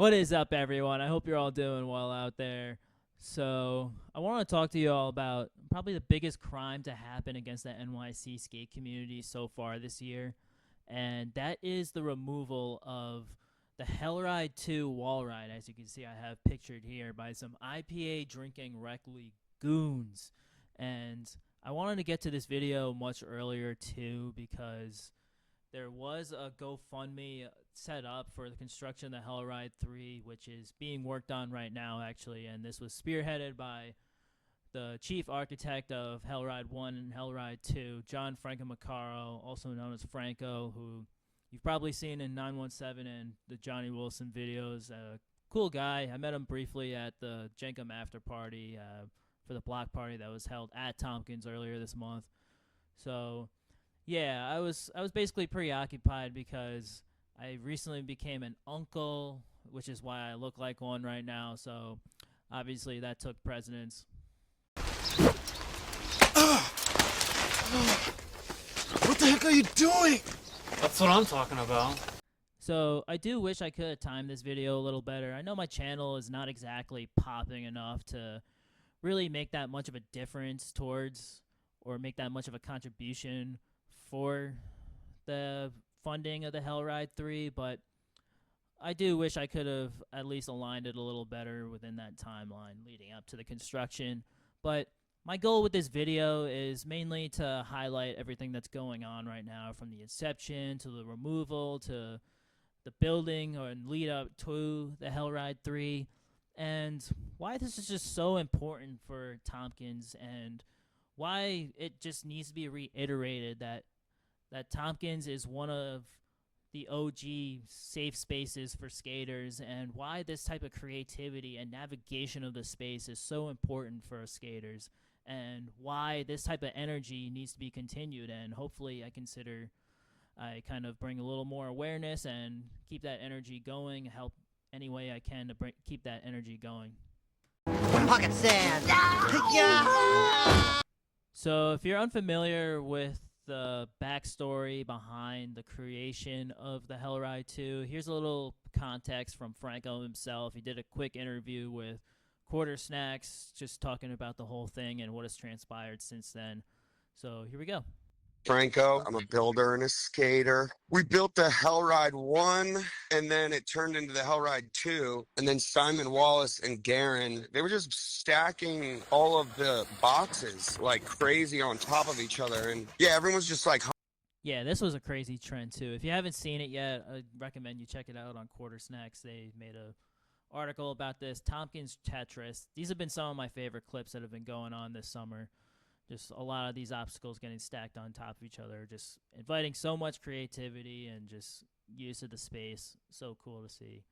What is up, everyone? I hope you're all doing well out there. So, I want to talk to you all about probably the biggest crime to happen against the NYC skate community so far this year, and that is the removal of the Hellride 2 wall ride, as you can see I have pictured here, by some IPA drinking rec league goons. And I wanted to get to this video much earlier, too, because there was a GoFundMe set up for the construction of the Hellride 3, which is being worked on right now, actually. And this was spearheaded by the chief architect of Hellride 1 and Hellride 2, John Franco Maccaro, also known as Franco, who you've probably seen in 917 and the Johnny Wilson videos. Cool guy. I met him briefly at the Jenkem after party for the block party that was held at Tompkins earlier this month. So yeah, I was basically preoccupied because I recently became an uncle, which is why I look like one right now. So obviously that took precedence. What the heck are you doing? That's what I'm talking about. So I do wish I could have timed this video a little better. I know my channel is not exactly popping enough to really make that much of a difference towards or make that much of a contribution for the funding of the Hellride 3, but I do wish I could have at least aligned it a little better within that timeline leading up to the construction. But my goal with this video is mainly to highlight everything that's going on right now, from the inception to the removal to the building and lead up to the Hellride 3, and why this is just so important for Tompkins, and why it just needs to be reiterated that Tompkins is one of the OG safe spaces for skaters, and why this type of creativity and navigation of the space is so important for skaters, and why this type of energy needs to be continued. And hopefully I kind of bring a little more awareness and keep that energy going, help any way I can to keep that energy going. Pocket sand. Yeah. So if you're unfamiliar with the backstory behind the creation of the Hellride 2, here's a little context from Franco himself. He did a quick interview with Quarter Snacks, just talking about the whole thing and what has transpired since then. So here we go. Franco, I'm a builder and a skater. We built the Hellride 1, and then it turned into the Hellride 2. And then Simon Wallace and Garen, they were just stacking all of the boxes like crazy on top of each other. And yeah, everyone's just like, Yeah, this was a crazy trend too. If you haven't seen it yet, I recommend you check it out on Quarter Snacks. They made a article about this. Tompkins Tetris. These have been some of my favorite clips that have been going on this summer. Just a lot of these obstacles getting stacked on top of each other, just inviting so much creativity and just use of the space. So cool to see.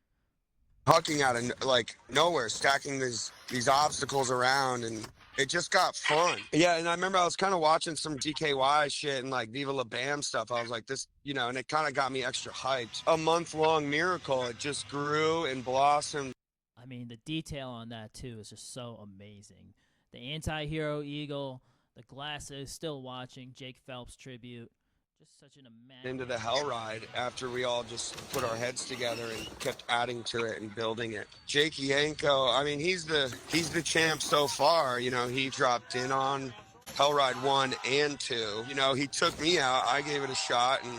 hucking out of like nowhere, stacking these obstacles around, and it just got fun. Yeah, and I remember I was kind of watching some DKY shit and like Viva La Bam stuff. I was like, this, and it kind of got me extra hyped. A month-long miracle. It just grew and blossomed. I mean, the detail on that too is just so amazing. The anti-hero eagle, the glasses, still watching, Jake Phelps tribute. Just such an imagine Into the Hellride after we all just put our heads together and kept adding to it and building it. Jake Yanko, I mean, he's the champ so far. He dropped in on Hellride 1 and 2. He took me out. I gave it a shot and,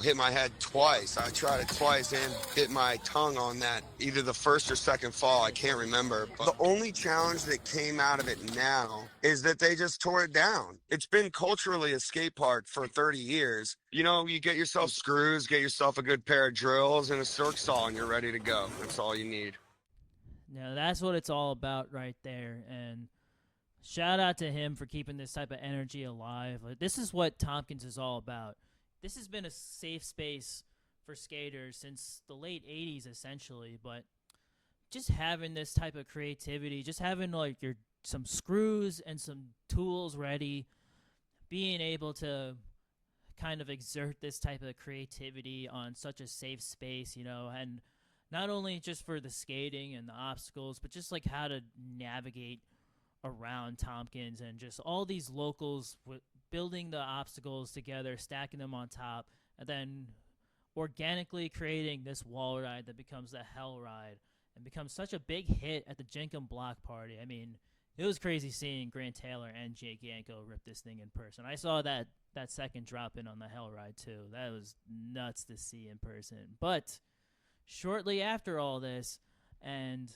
hit my head twice. I tried it twice and hit my tongue on that, either the first or second fall. I can't remember. But the only challenge that came out of it now is that they just tore it down. It's been culturally a skate park for 30 years. You get yourself screws, get yourself a good pair of drills and a circ saw, and you're ready to go. That's all you need. Now that's what it's all about right there. And shout out to him for keeping this type of energy alive. This is what Tompkins is all about. This has been a safe space for skaters since the late 80s, essentially. But just having this type of creativity, just having some screws and some tools ready, being able to kind of exert this type of creativity on such a safe space, and not only just for the skating and the obstacles, but just like how to navigate around Tompkins, and just all these locals building the obstacles together, stacking them on top, and then organically creating this wall ride that becomes the Hell Ride and becomes such a big hit at the Jenkem Block Party. I mean, it was crazy seeing Grant Taylor and Jake Yanko rip this thing in person. I saw that second drop in on the Hell Ride too. That was nuts to see in person. But shortly after all this, and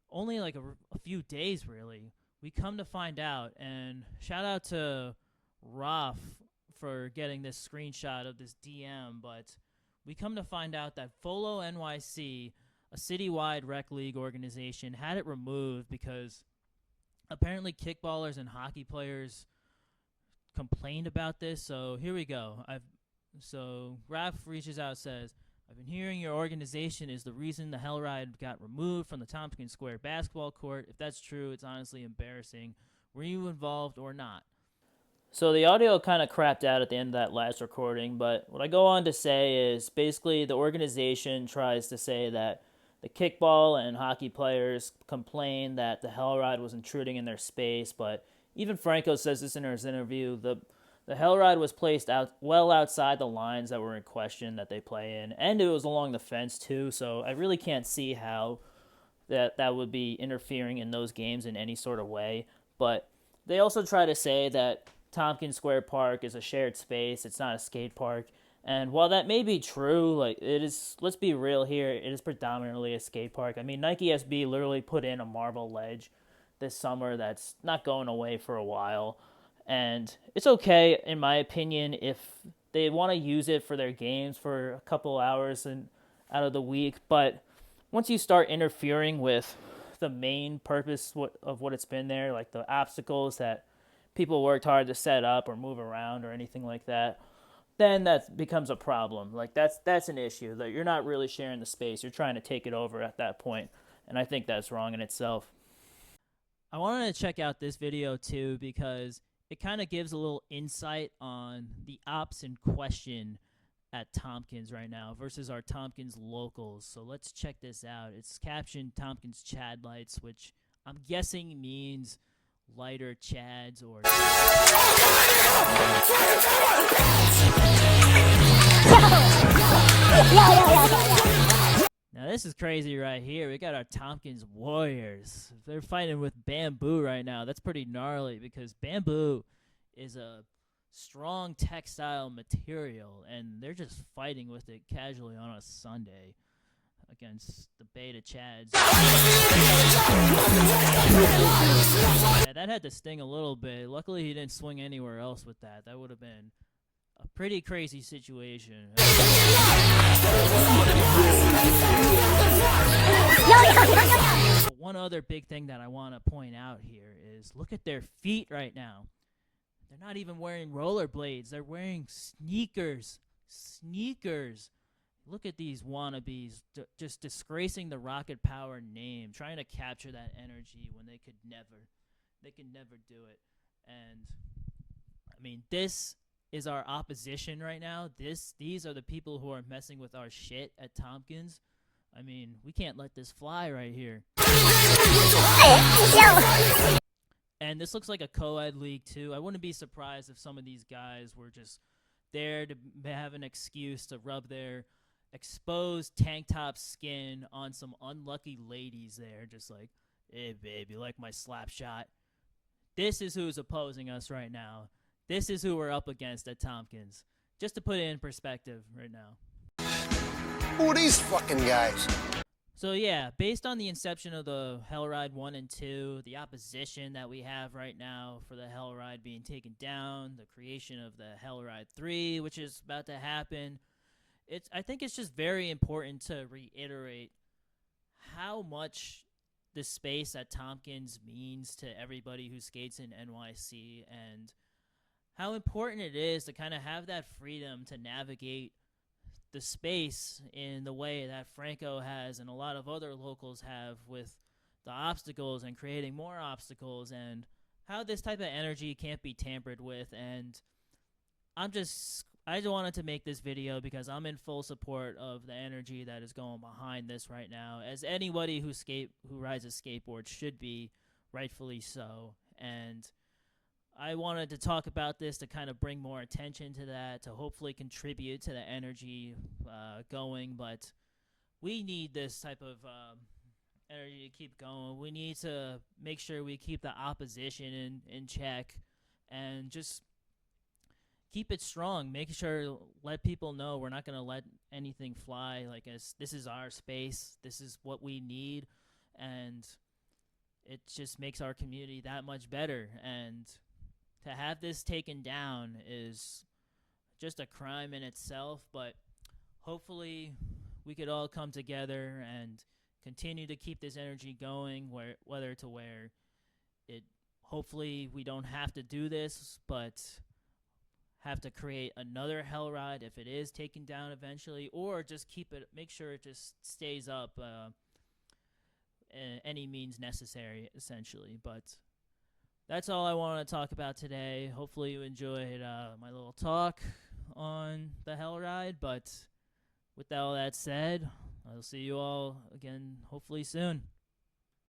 only like a few days really, we come to find out, and shout out to Roth for getting this screenshot of this DM, but we come to find out that Folo NYC, a citywide rec league organization, had it removed because apparently kickballers and hockey players complained about this. So here we go. So Raph reaches out, says, I've been hearing your organization is the reason the Hell Ride got removed from the Tompkins Square basketball court. If that's true, it's honestly embarrassing. Were you involved or not? So the audio kind of crapped out at the end of that last recording, but what I go on to say is basically the organization tries to say that the kickball and hockey players complained that the Hell Ride was intruding in their space, but even Franco says this in his interview, the Hell Ride was placed well outside the lines that were in question that they play in, and it was along the fence too, so I really can't see how that would be interfering in those games in any sort of way. But they also try to say that Tompkins Square Park is a shared space, it's not a skate park. And while that may be true, like it is, let's be real here, it is predominantly a skate park. I mean, Nike SB literally put in a marble ledge this summer that's not going away for a while. And it's okay, in my opinion, if they want to use it for their games for a couple hours out of the week. But once you start interfering with the main purpose of what it's been there, like the obstacles that people worked hard to set up or move around or anything like that, then that becomes a problem. Like that's an issue, that you're not really sharing the space. You're trying to take it over at that point, and I think that's wrong in itself. I wanted to check out this video too because it kind of gives a little insight on the ops in question at Tompkins right now versus our Tompkins locals. So let's check this out. It's captioned Tompkins Chad Lights, which I'm guessing means lighter Chads or... Now this is crazy right here. We got our Tompkins Warriors. They're fighting with Bamboo right now. That's pretty gnarly because Bamboo is a strong textile material, and they're just fighting with it casually on a Sunday against the Beta Chads. Yeah, that had to sting a little bit. Luckily, he didn't swing anywhere else with that. That would have been a pretty crazy situation. One other big thing that I want to point out here is look at their feet right now. They're not even wearing rollerblades. They're wearing sneakers. Sneakers. Look at these wannabes just disgracing the Rocket Power name, trying to capture that energy when they could never do it. And I mean, this is our opposition right now. These are the people who are messing with our shit at Tompkins. I mean, we can't let this fly right here. And this looks like a co-ed league too. I wouldn't be surprised if some of these guys were just there to have an excuse to rub their exposed tank top skin on some unlucky ladies there, just like, hey babe, you like my slap shot? This is who's opposing us right now. This is who we're up against at Tompkins. Just to put it in perspective right now. Who are these fucking guys? So yeah, based on the inception of the Hell Ride 1 and 2, the opposition that we have right now for the Hell Ride being taken down, the creation of the Hell Ride 3, which is about to happen, I think it's just very important to reiterate how much the space at Tompkins means to everybody who skates in NYC, and how important it is to kind of have that freedom to navigate the space in the way that Franco has and a lot of other locals have with the obstacles and creating more obstacles, and how this type of energy can't be tampered with. And I just wanted to make this video because I'm in full support of the energy that is going behind this right now, as anybody who rides a skateboard should be, rightfully so. And I wanted to talk about this to kind of bring more attention to that, to hopefully contribute to the energy going. But we need this type of energy to keep going. We need to make sure we keep the opposition in check and just keep it strong. Make sure, let people know we're not going to let anything fly. Like, as this is our space, this is what we need, and it just makes our community that much better. And to have this taken down is just a crime in itself, but hopefully we could all come together and continue to keep this energy going, whether to where it, hopefully we don't have to do this, but have to create another hell ride if it is taken down eventually, or just keep it, make sure it just stays up any means necessary, essentially. But that's all I want to talk about today. Hopefully you enjoyed my little talk on the hell ride. But with all that said, I'll see you all again hopefully soon.